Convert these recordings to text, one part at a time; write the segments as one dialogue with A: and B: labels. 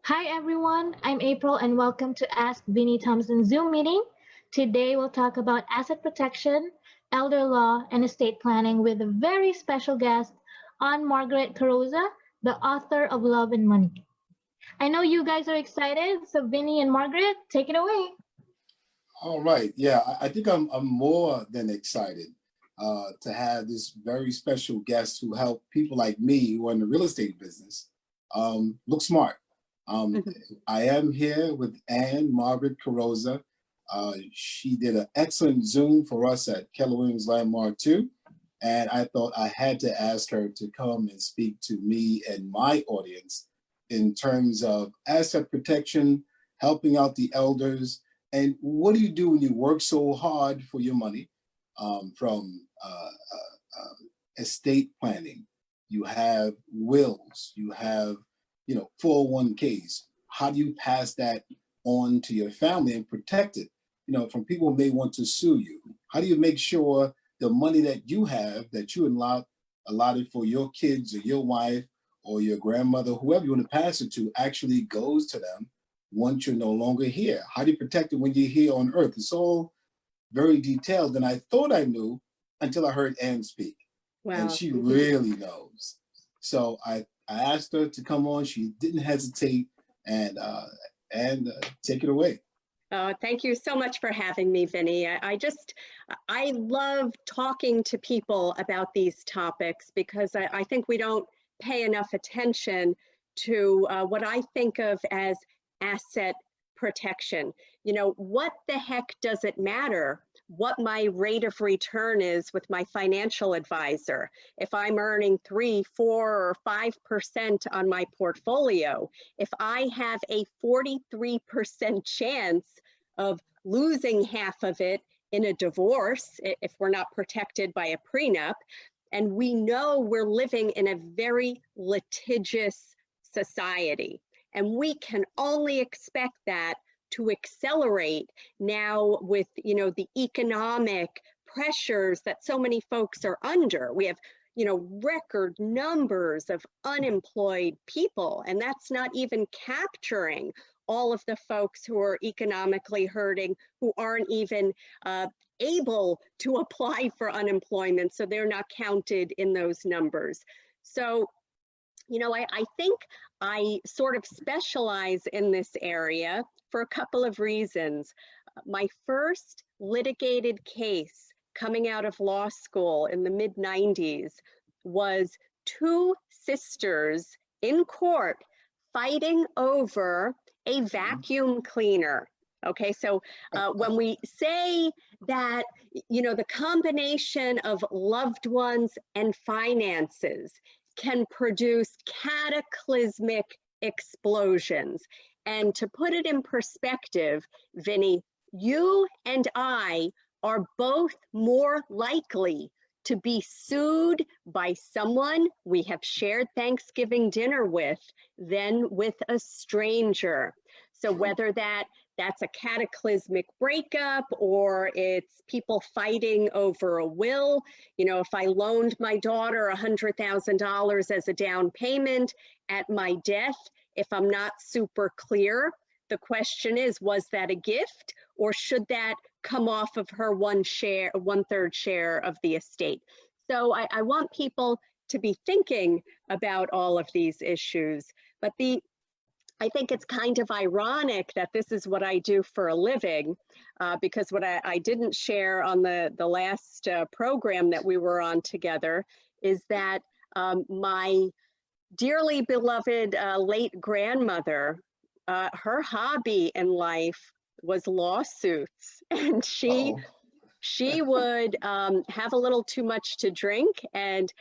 A: Hi everyone, I'm April and welcome to Ask Vinnie Thompson Zoom meeting. Today we'll talk about asset protection, elder law, and estate planning with a very special guest on Margaret Carrozza, the author of Love and Money. I know you guys are excited, so Vinnie and Margaret, take it away.
B: All right. Yeah, I think I'm more than excited to have this very special guest who help people like me who are in the real estate business look smart. Um, I am here with Margaret Carrozza. She did an excellent Zoom for us at Keller Williams Landmark 2. And I thought I had to ask her to come and speak to me and my audience in terms of asset protection, helping out the elders, and what do you do when you work so hard for your money? From estate planning, you have wills, you have 401ks. How do you pass that on to your family and protect it? From people who may want to sue you. How do you make sure the money that you have that you allotted for your kids or your wife or your grandmother, whoever you want to pass it to, actually goes to them once you're no longer here? How do you protect it when you're here on earth? It's all very detailed, and I thought I knew until I heard Ann speak. Wow. And she really knows. So I asked her to come on. She didn't hesitate, and take it away.
C: Thank you so much for having me, Vinny. I love talking to people about these topics because I think we don't pay enough attention to what I think of as asset protection. What the heck does it matter what my rate of return is with my financial advisor? If I'm earning 3, 4, or 5% on my portfolio, if I have a 43% chance of losing half of it in a divorce, if we're not protected by a prenup, and we know we're living in a very litigious society. And we can only expect that to accelerate now with, the economic pressures that so many folks are under. We have, record numbers of unemployed people, and that's not even capturing all of the folks who are economically hurting, who aren't even able to apply for unemployment, so they're not counted in those numbers. So I think I sort of specialize in this area for a couple of reasons. My first litigated case coming out of law school in the mid-90s was 2 sisters in court fighting over a vacuum cleaner. Okay, so when we say that, the combination of loved ones and finances can produce cataclysmic explosions. And to put it in perspective, Vinny, you and I are both more likely to be sued by someone we have shared Thanksgiving dinner with than with a stranger. So whether that's a cataclysmic breakup or it's people fighting over a will, if I loaned my daughter $100,000 as a down payment at my death, if I'm not super clear, the question is, was that a gift or should that come off of her 1/3 share of the estate? So I want people to be thinking about all of these issues, but I think it's kind of ironic that this is what I do for a living, because what I didn't share on the last program that we were on together is that my dearly beloved late grandmother, her hobby in life was lawsuits, and she would have a little too much to drink and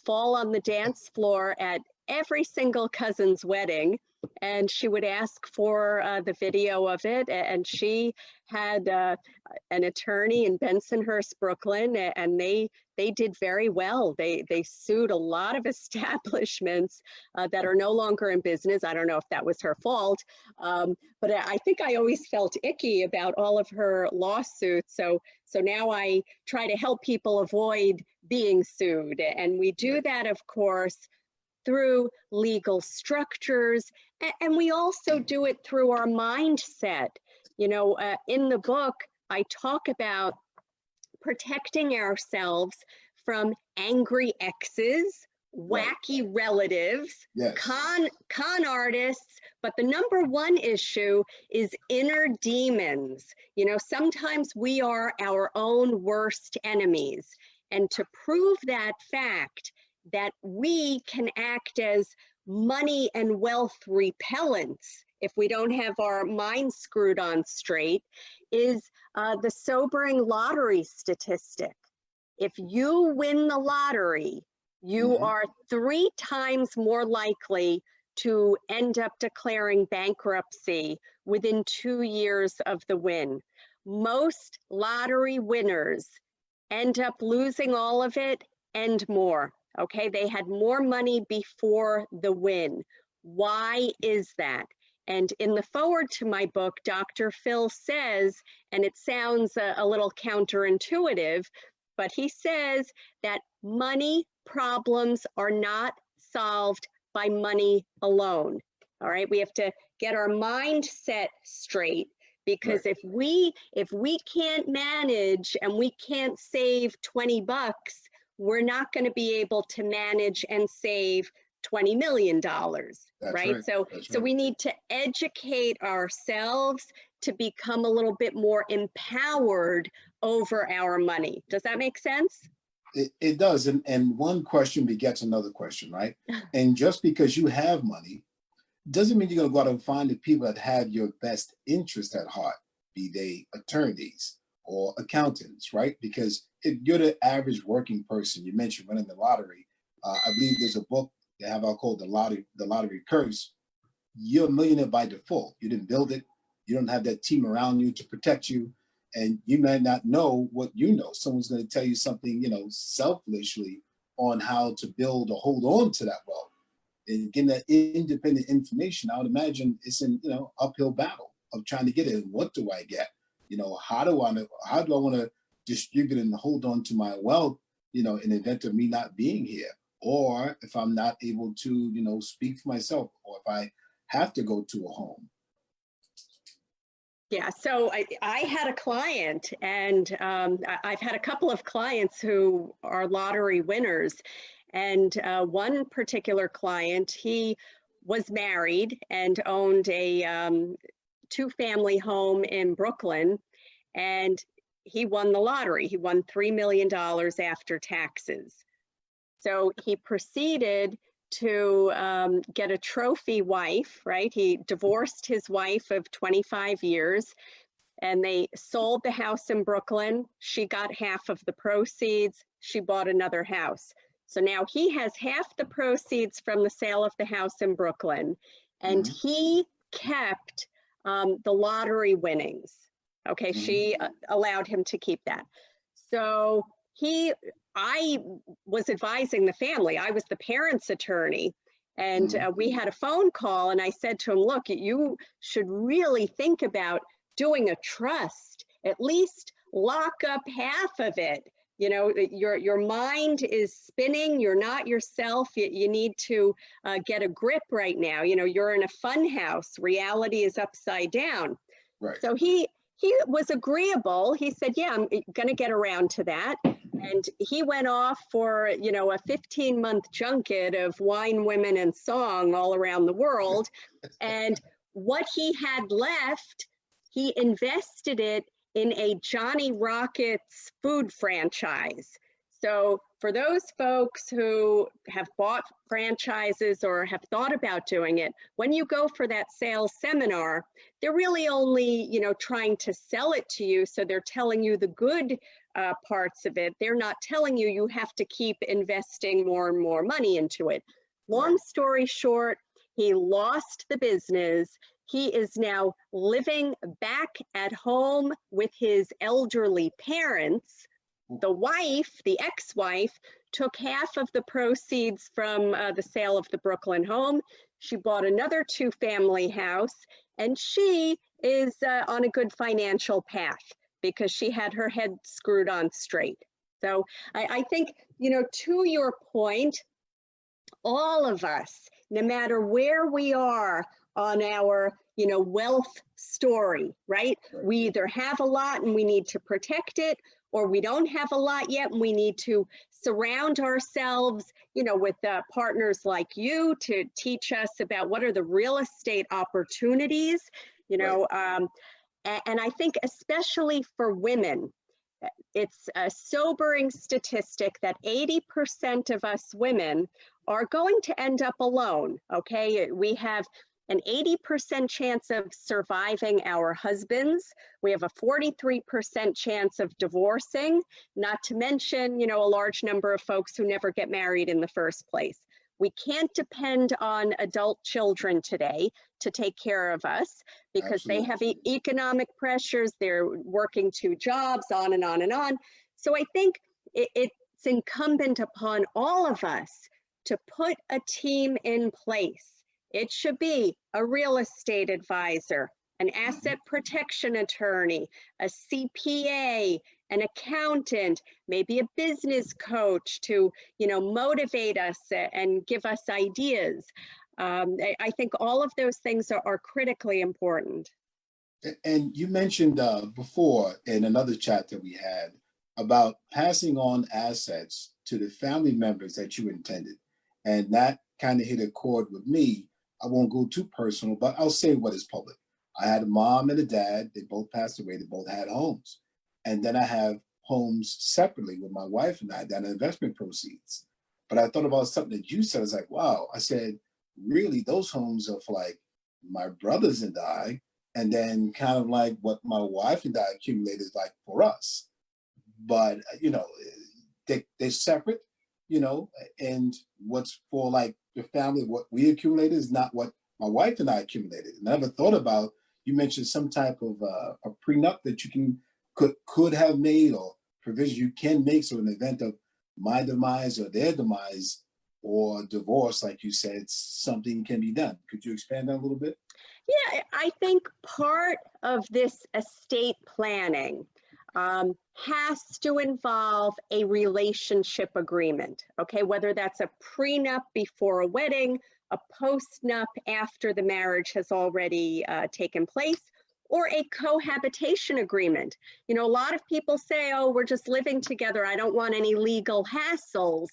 C: fall on the dance floor at every single cousin's wedding, and she would ask for the video of it. And she had an attorney in Bensonhurst, Brooklyn, and they did very well. They sued a lot of establishments that are no longer in business. I don't know if that was her fault, but I think I always felt icky about all of her lawsuits. So now I try to help people avoid being sued, and we do that, of course, through legal structures, and we also do it through our mindset. You know, in the book, I talk about protecting ourselves from angry exes, wacky relatives,
B: Yes.
C: con artists, but the number one issue is inner demons. You know, sometimes we are our own worst enemies. And to prove that fact, that we can act as money and wealth repellents if we don't have our minds screwed on straight, is the sobering lottery statistic. If you win the lottery, you are 3 times more likely to end up declaring bankruptcy within 2 years of the win. Most lottery winners end up losing all of it and more. Okay, they had more money before the win. Why is that? And in the foreword to my book, Dr. Phil says, and it sounds a little counterintuitive, but he says that money problems are not solved by money alone. All right, we have to get our mindset straight, because if we can't manage and we can't save 20 bucks, we're not going to be able to manage and save $20 million, right? So we need to educate ourselves to become a little bit more empowered over our money. Does that make sense?
B: It does. And one question begets another question, right? And just because you have money doesn't mean you're going to go out and find the people that have your best interest at heart, be they attorneys or accountants, right? Because if you're the average working person, you mentioned winning the lottery. I believe there's a book they have out called The Lottery Curse. You're a millionaire by default. You didn't build it. You don't have that team around you to protect you. And you may not know what you know. Someone's going to tell you something, you know, selfishly on how to build or hold on to that wealth. And getting that independent information, I would imagine it's an uphill battle of trying to get it. What do I get? You know, how do I want to distribute and hold on to my wealth, in the event of me not being here? Or if I'm not able to, speak for myself, or if I have to go to a home.
C: Yeah, so I had a client, and I've had a couple of clients who are lottery winners. And one particular client, he was married and owned a 2-family home in Brooklyn, and he won the lottery. He won $3 million after taxes. So he proceeded to get a trophy wife, right? He divorced his wife of 25 years, and they sold the house in Brooklyn. She got half of the proceeds. She bought another house. So now he has half the proceeds from the sale of the house in Brooklyn, and he kept the lottery winnings. Okay, she allowed him to keep that. So I was advising the family. I was the parents' attorney, and we had a phone call, and I said to him, look, you should really think about doing a trust, at least lock up half of it. You know, your mind is spinning. You're not yourself. You need to get a grip right now. You know, you're in a fun house. Reality is upside down.
B: Right.
C: So he was agreeable. He said, yeah, I'm going to get around to that. And he went off for, a 15-month junket of wine, women, and song all around the world. And what he had left, he invested it in a Johnny Rockets food franchise. So for those folks who have bought franchises or have thought about doing it, when you go for that sales seminar, they're really only, trying to sell it to you. So they're telling you the good parts of it. They're not telling you you have to keep investing more and more money into it. Long story short, he lost the business. He is now living back at home with his elderly parents. The wife, the ex-wife, took half of the proceeds from the sale of the Brooklyn home. She bought another 2-family house, and she is on a good financial path because she had her head screwed on straight. So I think, to your point, all of us, no matter where we are on our, wealth story, right?
B: Right.
C: We either have a lot and we need to protect it, or we don't have a lot yet and we need to surround ourselves, with partners like you to teach us about what are the real estate opportunities,
B: Right.
C: And I think especially for women, it's a sobering statistic that 80% of us women are going to end up alone, okay? We have an 80% chance of surviving our husbands. We have a 43% chance of divorcing, not to mention, a large number of folks who never get married in the first place. We can't depend on adult children today to take care of us because they
B: Absolutely.
C: have economic pressures, they're working 2 jobs, on and on and on. So I think it's incumbent upon all of us to put a team in place. It should be a real estate advisor, an asset protection attorney, a CPA, an accountant, maybe a business coach to, motivate us and give us ideas. I think all of those things are critically important.
B: And you mentioned before in another chat that we had about passing on assets to the family members that you intended. And that kind of hit a chord with me. I won't go too personal, but I'll say what is public. I had a mom and a dad. They both passed away. They both had homes. And then I have homes separately with my wife and I that are investment proceeds. But I thought about something that you said. I was like, wow. I said, really, those homes are for like my brothers and I, and then kind of like what my wife and I accumulated like for us. But, they're separate, and what's for like the family, what we accumulated is not what my wife and I accumulated. And I never thought about, you mentioned some type of a prenup that you could have made or provision you can make. So in the event of my demise or their demise or divorce, like you said, something can be done. Could you expand on a little bit?
C: Yeah, I think part of this estate planning has to involve a relationship agreement, okay? Whether that's a prenup before a wedding, a postnup after the marriage has already taken place, or a cohabitation agreement. A lot of people say, oh, we're just living together. I don't want any legal hassles.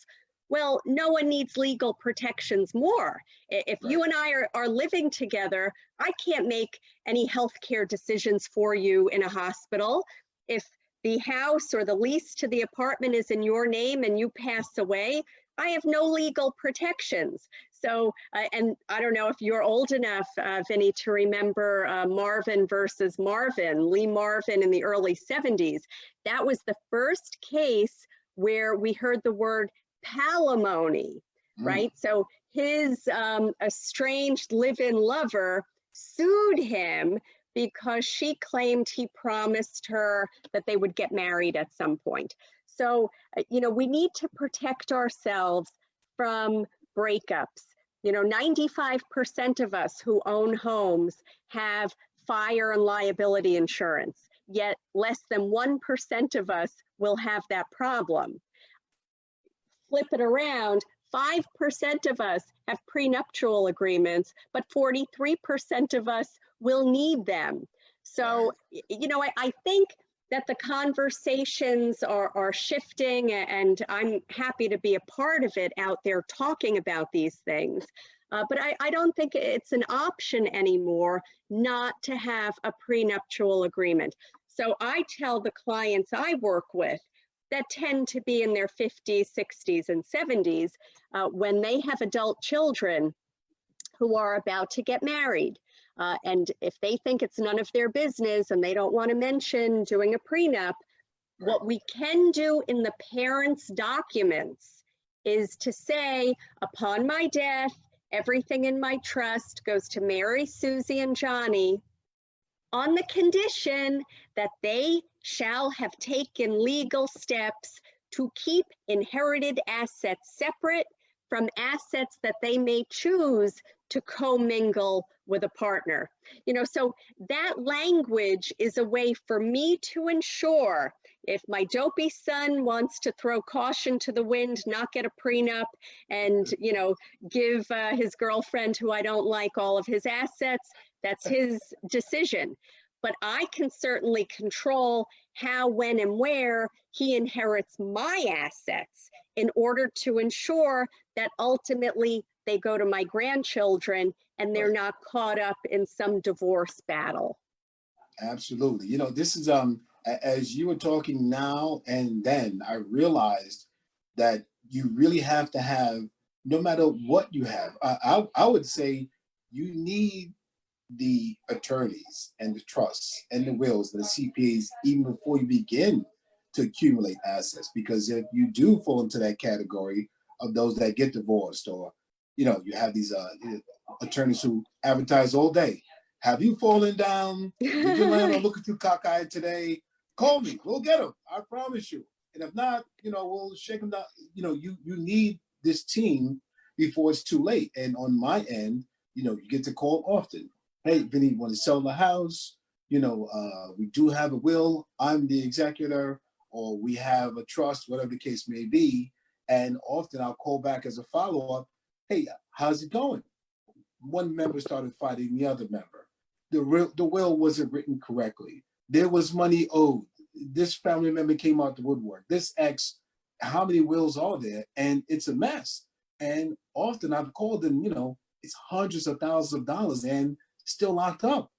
C: Well, no one needs legal protections more. If
B: Right.
C: you and I are living together, I can't make any healthcare decisions for you in a hospital. If the house or the lease to the apartment is in your name and you pass away, I have no legal protections. So, and I don't know if you're old enough, Vinny, to remember Marvin versus Marvin, Lee Marvin in the early 70s. That was the first case where we heard the word palimony, right? So his estranged live-in lover sued him because she claimed he promised her that they would get married at some point. So, we need to protect ourselves from breakups. 95% of us who own homes have fire and liability insurance, yet less than 1% of us will have that problem. Flip it around, 5% of us have prenuptial agreements, but 43% of us will need them. So, I think that the conversations are shifting, and I'm happy to be a part of it out there talking about these things. But I don't think it's an option anymore not to have a prenuptial agreement. So I tell the clients I work with that tend to be in their 50s, 60s, and 70s, when they have adult children who are about to get married. And if they think it's none of their business and they don't want to mention doing a prenup, what we can do in the parents' documents is to say, upon my death, everything in my trust goes to Mary, Susie, and Johnny, on the condition that they shall have taken legal steps to keep inherited assets separate from assets that they may choose to commingle with a partner. You know, so that language is a way for me to ensure if my dopey son wants to throw caution to the wind, not get a prenup, and, you know, give his girlfriend who I don't like all of his assets, that's his decision. But I can certainly control how, when, and where he inherits my assets in order to ensure that ultimately they go to my grandchildren and they're not caught up in some divorce battle.
B: Absolutely. You know, this is as you were talking now and then, I realized that you really have to have, no matter what you have, I would say you need the attorneys and the trusts and the wills and the CPAs even before you begin to accumulate assets. Because if you do fall into that category of those that get divorced, or, you know, you have these attorneys who advertise all day. Have you fallen down? Did your landlord look at you cockeyed today? Call me. We'll get him. I promise you. And if not, you know, we'll shake him down. You know, you need this team before it's too late. And on my end, you know, you get to call often. Hey, Vinny, you want to sell the house? You know, we do have a will. I'm the executor, or we have a trust, whatever the case may be. And often I'll call back as a follow-up. Hey, how's it going? One member started fighting the other member. The will wasn't written correctly. There was money owed. This family member came out the woodwork. This ex, how many wills are there? And it's a mess. And often I've called them, you know, it's hundreds of thousands of dollars and still locked up.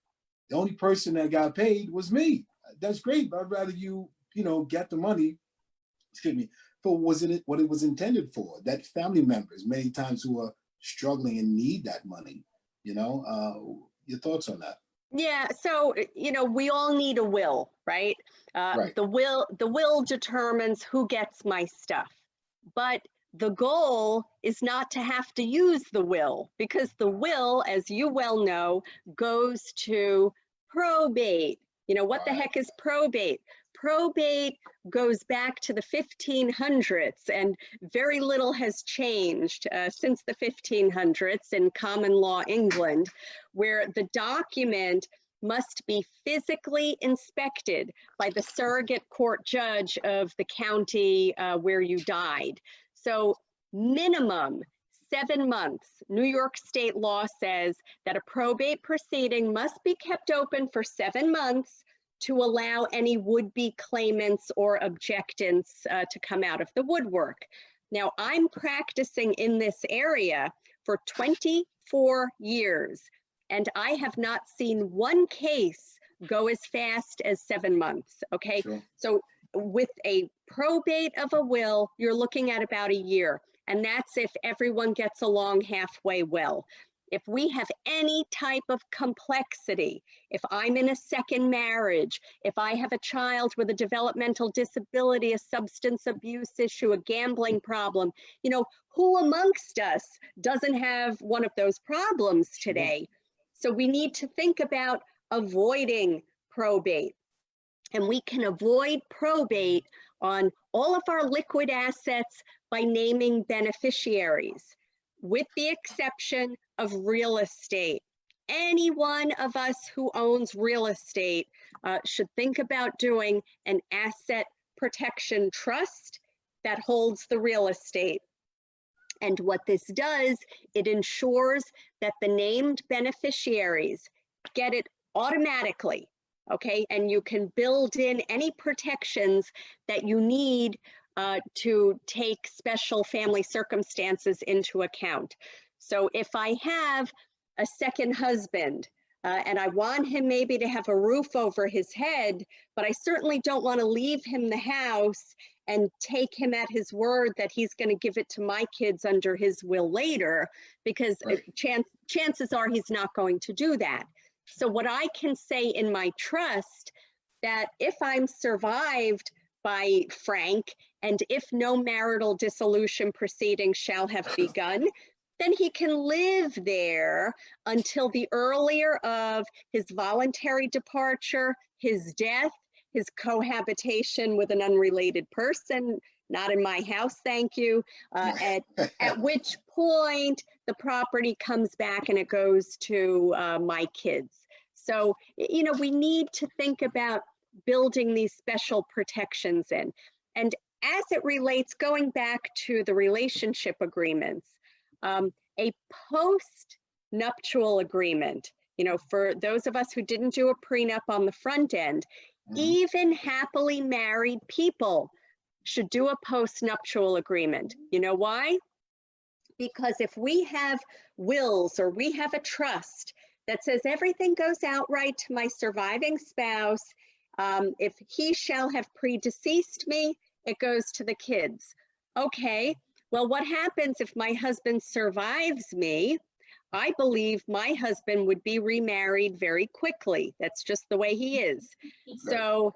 B: The only person that got paid was me. That's great, but I'd rather you know, get the money, excuse me, for what it was intended for. That family members, many times, who are struggling and need that money. You know, your thoughts on that?
C: Yeah, so, you know, we all need a will, right?
B: Right.
C: The will determines who gets my stuff. But the goal is not to have to use the will, because the will, as you well know, goes to probate. You know, what the heck is probate? Probate goes back to the 1500s, and very little has changed since the 1500s in common law England, where the document must be physically inspected by the surrogate court judge of the county where you died. So minimum 7 months. New York state law says that a probate proceeding must be kept open for 7 months to allow any would-be claimants or objectants to come out of the woodwork. Now, I'm practicing in this area for 24 years, and I have not seen one case go as fast as 7 months, okay?
B: Sure.
C: So with a probate of a will, you're looking at about a year, and that's if everyone gets along halfway well. If we have any type of complexity, if I'm in a second marriage, if I have a child with a developmental disability, a substance abuse issue, a gambling problem, you know, who amongst us doesn't have one of those problems today? So we need to think about avoiding probate. And we can avoid probate on all of our liquid assets by naming beneficiaries, with the exception of real estate. Any one of us who owns real estate should think about doing an asset protection trust that holds the real estate. And what this does, it ensures that the named beneficiaries get it automatically, okay? And you can build in any protections that you need to take special family circumstances into account. So if I have a second husband and I want him maybe to have a roof over his head, but I certainly don't want to leave him the house and take him at his word that he's going to give it to my kids under his will later, because chances are he's not going to do that. So what I can say in my trust, that if I'm survived by Frank, and if no marital dissolution proceedings shall have begun, then he can live there until the earlier of his voluntary departure, his death, his cohabitation with an unrelated person, not in my house, thank you. At which point the property comes back and it goes to my kids. So, you know, we need to think about building these special protections in. And as it relates, going back to the relationship agreements, a post-nuptial agreement, you know, for those of us who didn't do a prenup on the front end, even happily married people should do a post-nuptial agreement. You know why? Because if we have wills or we have a trust that says everything goes outright to my surviving spouse, if he shall have predeceased me, it goes to the kids. Okay, well, what happens if my husband survives me? I believe my husband would be remarried very quickly. That's just the way he is. So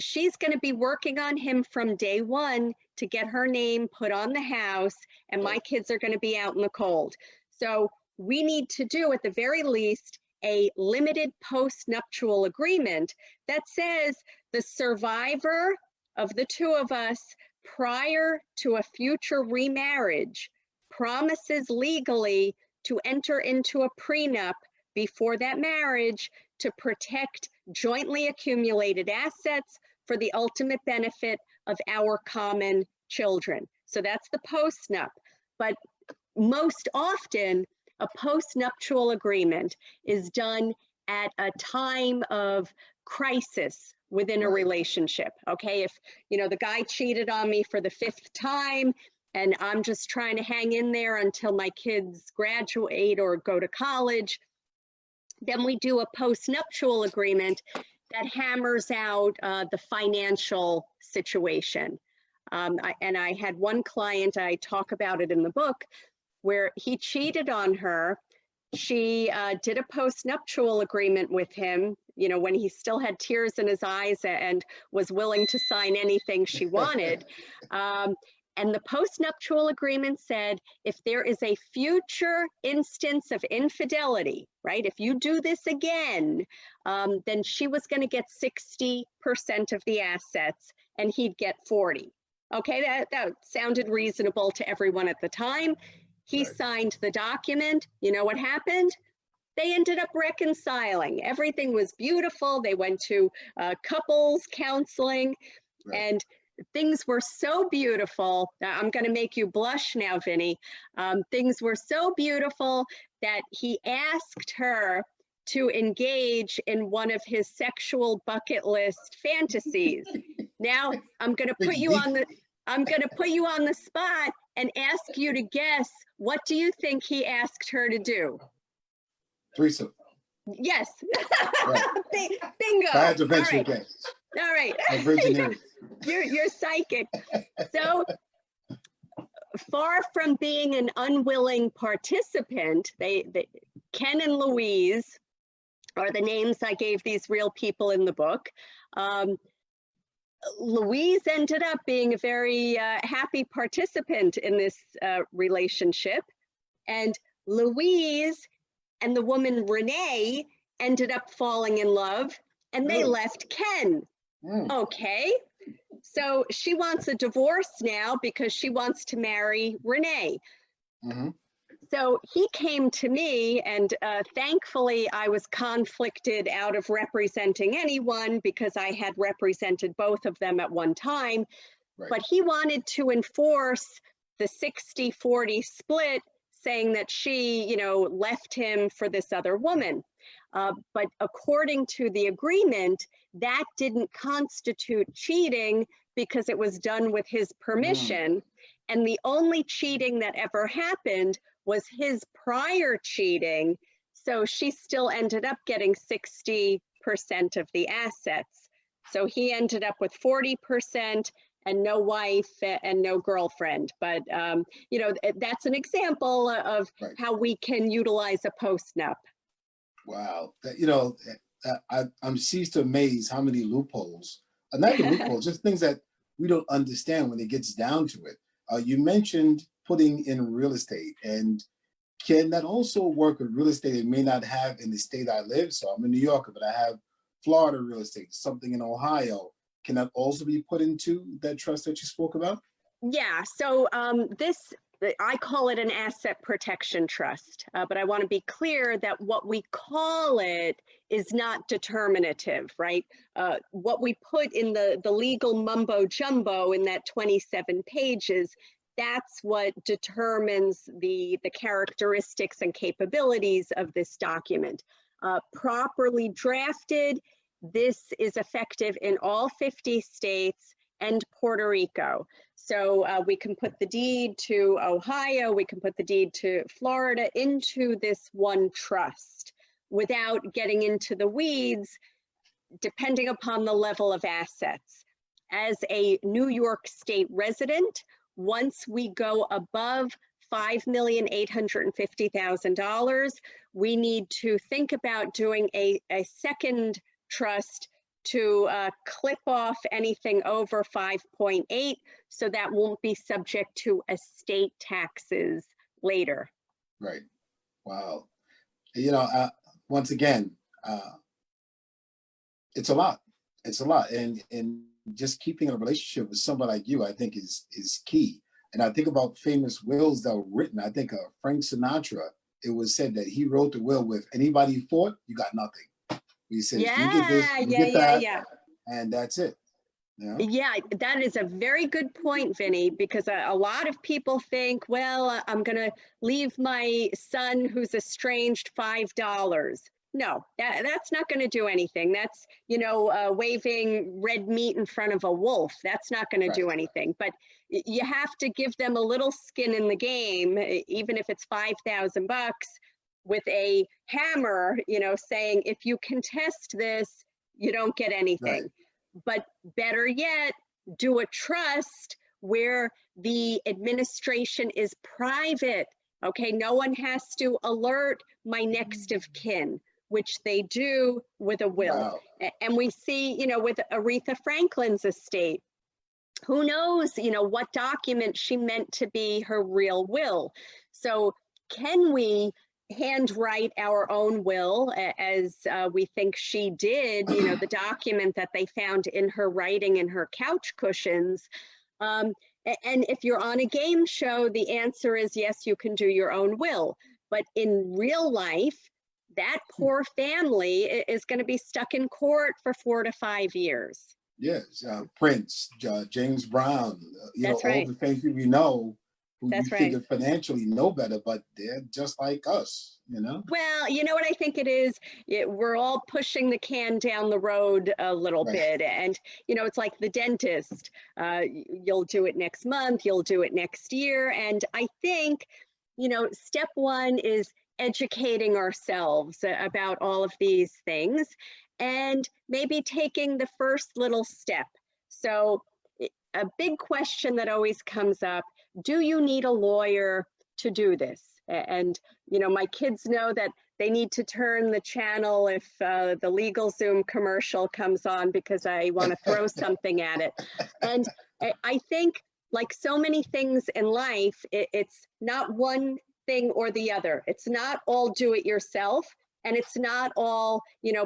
C: she's going to be working on him from day one to get her name put on the house, and my kids are going to be out in the cold. So we need to do, at the very least, a limited post-nuptial agreement that says the survivor of the two of us prior to a future remarriage promises legally to enter into a prenup before that marriage to protect jointly accumulated assets for the ultimate benefit of our common children. So that's the post-nup. But most often, a post-nuptial agreement is done at a time of crisis within a relationship. Okay, if you know the guy cheated on me for the 5th time and I'm just trying to hang in there until my kids graduate or go to college, then we do a post-nuptial agreement that hammers out the financial situation. And I had one client, I talk about it in the book, where he cheated on her. She did a post-nuptial agreement with him, you know, when he still had tears in his eyes and was willing to sign anything she wanted. And the post-nuptial agreement said, if there is a future instance of infidelity, right, if you do this again, then she was going to get 60% of the assets and he'd get 40. Okay, that sounded reasonable to everyone at the time. He signed the document. You know what happened? They ended up reconciling. Everything was beautiful. They went to couples counseling, and things were so beautiful. I'm going to make you blush now, Vinny. Things were so beautiful that he asked her to engage in one of his sexual bucket list fantasies. Now I'm going to put you on the spot and ask you to guess, what do you think he asked her to do?
B: Threesome.
C: Yes.
B: Right.
C: Bingo.
B: I had to venture again.
C: All right. You're psychic. So far from being an unwilling participant, Ken and Louise are the names I gave these real people in the book. Louise ended up being a very happy participant in this relationship, and Louise and the woman Renee ended up falling in love, and they left Ken. Okay, so she wants a divorce now because she wants to marry Renee. So he came to me, and thankfully I was conflicted out of representing anyone because I had represented both of them at one time. But he wanted to enforce the 60-40 split, saying that she, you know, left him for this other woman. But according to the agreement, that didn't constitute cheating because it was done with his permission. And the only cheating that ever happened was his prior cheating. So she still ended up getting 60% of the assets. So he ended up with 40% and no wife and no girlfriend. But, you know, that's an example of how we can utilize a post-nup.
B: Wow. You know, I'm seized to amaze how many loopholes, not the loopholes, just things that we don't understand when it gets down to it. You mentioned putting in real estate, and can that also work with real estate it may not have in the state I live? So I'm in New York, but I have Florida real estate, something in Ohio. Can that also be put into that trust that you spoke about?
C: Yeah, so I call it an asset protection trust, but I want to be clear that what we call it is not determinative, right? What we put in the legal mumbo jumbo in that 27 pages, that's what determines the characteristics and capabilities of this document. Properly drafted, this is effective in all 50 states and Puerto Rico. So we can put the deed to Ohio, we can put the deed to Florida into this one trust without getting into the weeds, depending upon the level of assets. As a New York State resident, once we go above $5,850,000, we need to think about doing a second trust to clip off anything over 5.8, so that won't be subject to estate taxes later.
B: Right. Wow. You know, once again, it's a lot. It's a lot, and just keeping a relationship with somebody like you, I think, is key. And I think about famous wills that were written. I think Frank Sinatra. It was said that he wrote the will with anybody he fought, you got nothing. He says,
C: Yeah,
B: you get this, you get that, and that's it. You know?
C: Yeah, that is a very good point, Vinny, because a lot of people think, well, I'm going to leave my son who's estranged $5. No, that's not going to do anything. That's, waving red meat in front of a wolf. That's not going to do anything. But you have to give them a little skin in the game, even if it's $5,000 with a hammer, saying, if you contest this, you don't get anything. Right. But better yet, do a trust where the administration is private. Okay, no one has to alert my next of kin, which they do with a will. Wow. And we see, with Aretha Franklin's estate, who knows, what document she meant to be her real will. So can we handwrite our own will, as we think she did, the document that they found in her writing in her couch cushions? And if you're on a game show, the answer is yes, you can do your own will. But in real life, that poor family is going to be stuck in court for 4 to 5 years.
B: Yes, Prince, James Brown,
C: That's right.
B: all the things we know, who
C: That's
B: you
C: right.
B: figure financially know better, but they're just like us,
C: Well, you know what I think it is? We're all pushing the can down the road a little bit. And, it's like the dentist. You'll do it next month, you'll do it next year. And I think, step one is educating ourselves about all of these things and maybe taking the first little step. So a big question that always comes up, do you need a lawyer to do this? And, my kids know that they need to turn the channel if the LegalZoom commercial comes on, because I want to throw something at it. And I think, like so many things in life, it's not one thing or the other. It's not all do it yourself. And it's not all,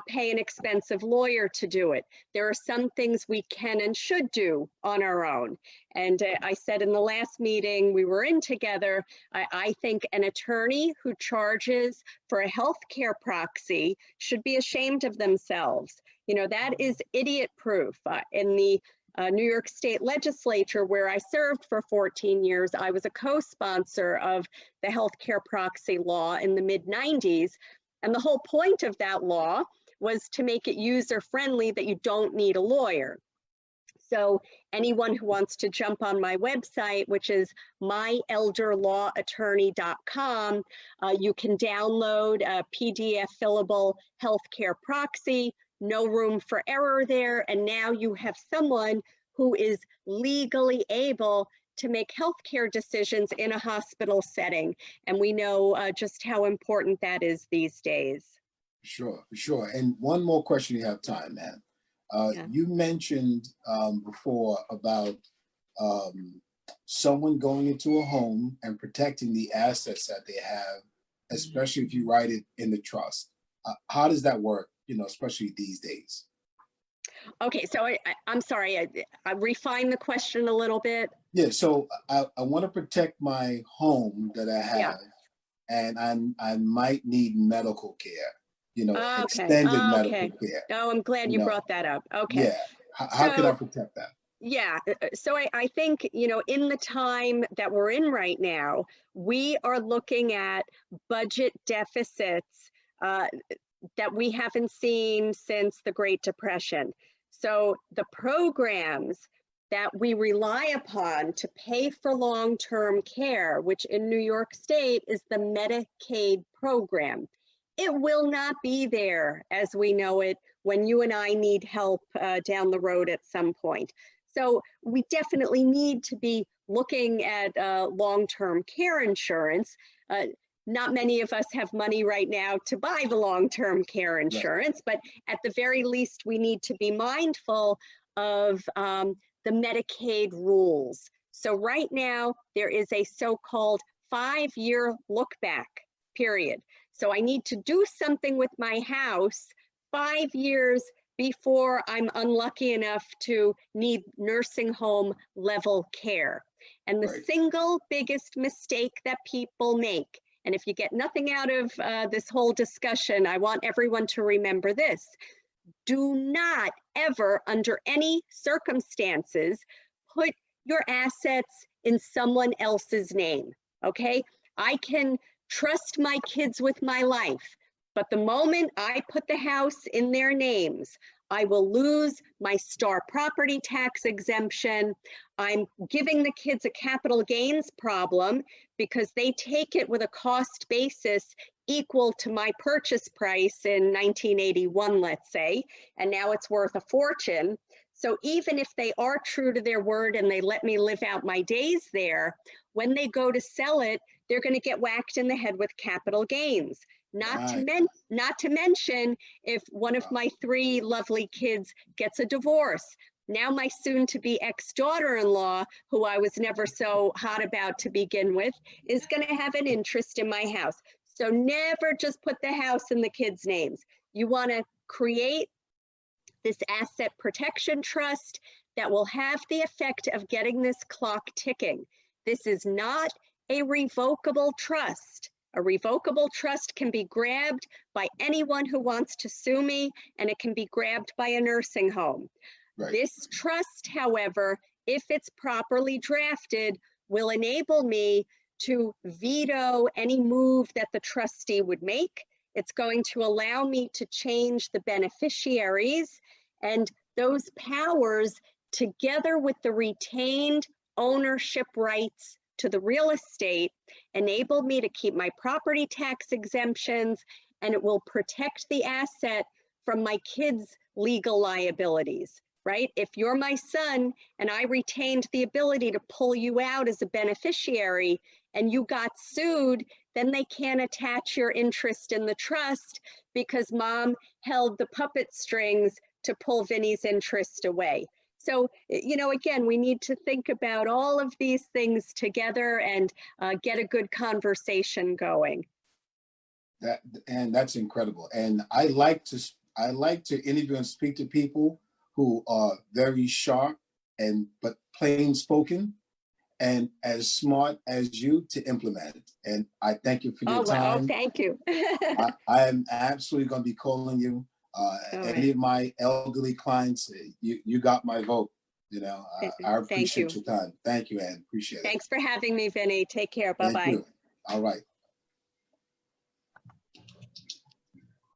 C: pay an expensive lawyer to do it. There are some things we can and should do on our own. And I said in the last meeting we were in together, I think an attorney who charges for a healthcare proxy should be ashamed of themselves. That is idiot proof. In the New York State Legislature, where I served for 14 years, I was a co-sponsor of the healthcare proxy law in the mid-90s. And the whole point of that law was to make it user-friendly, that you don't need a lawyer. So anyone who wants to jump on my website, which is myelderlawadottorney.com, you can download a PDF fillable healthcare proxy, no room for error there. And now you have someone who is legally able to make healthcare decisions in a hospital setting. And we know just how important that is these days.
B: Sure, for sure. And one more question, you have time, man. You mentioned before about someone going into a home and protecting the assets that they have, especially if you write it in the trust. How does that work, especially these days?
C: Okay, so I'm sorry, I refined the question a little bit.
B: Yeah, so I want to protect my home that I
C: Yeah.
B: have, and I might need medical care,
C: Okay.
B: extended medical
C: Okay.
B: care,
C: Oh, I'm glad
B: you
C: you
B: know.
C: brought that up. Okay.
B: Yeah. How can I
C: So,
B: protect that?
C: yeah. So I think, in the time that we're in right now, we are looking at budget deficits uh, that we haven't seen since the Great Depression. So the programs that we rely upon to pay for long-term care, which in New York State is the Medicaid program, it will not be there as we know it when you and I need help down the road at some point. So we definitely need to be looking at long-term care insurance. Not many of us have money right now to buy the long-term care
B: Right.
C: insurance, but at the very least, we need to be mindful of the Medicaid rules. So right now, there is a so-called 5-year look back period. So I need to do something with my house 5 years before I'm unlucky enough to need nursing home level care. And the
B: Right.
C: single biggest mistake that people make, and if you get nothing out of this whole discussion, I want everyone to remember this. Do not ever, under any circumstances, put your assets in someone else's name, okay? I can trust my kids with my life, but the moment I put the house in their names, I will lose my star property tax exemption. I'm giving the kids a capital gains problem because they take it with a cost basis equal to my purchase price in 1981, let's say, and now it's worth a fortune. So even if they are true to their word and they let me live out my days there, when they go to sell it, they're going to get whacked in the head with capital gains. Not
B: Right.
C: to mention if one of
B: Wow.
C: my 3 lovely kids gets a divorce. Now my soon-to-be ex-daughter-in-law, who I was never so hot about to begin with, is going to have an interest in my house. So never just put the house in the kids' names. You want to create this asset protection trust that will have the effect of getting this clock ticking. This is not a revocable trust. A revocable trust can be grabbed by anyone who wants to sue me, and it can be grabbed by a nursing home.
B: Right.
C: This trust, however, if it's properly drafted, will enable me to veto any move that the trustee would make. It's going to allow me to change the beneficiaries, and those powers, together with the retained ownership rights to the real estate, enable me to keep my property tax exemptions, and it will protect the asset from my kids' legal liabilities. Right? If you're my son and I retained the ability to pull you out as a beneficiary and you got sued, then they can't attach your interest in the trust because mom held the puppet strings to pull Vinny's interest away. So, again, we need to think about all of these things together and get a good conversation going.
B: That's incredible. And I like to interview and speak to people who are very sharp but plain spoken and as smart as you to implement it. And I thank you for your time.
C: Thank you.
B: I am absolutely going to be calling you.
C: All
B: any
C: right.
B: of my elderly clients, you got my vote. I
C: Thank you.
B: appreciate your time. Thank you, Ann. Appreciate it.
C: Thanks for having me, Vinny. Take care.
B: Thank
C: Bye-bye.
B: you. All right.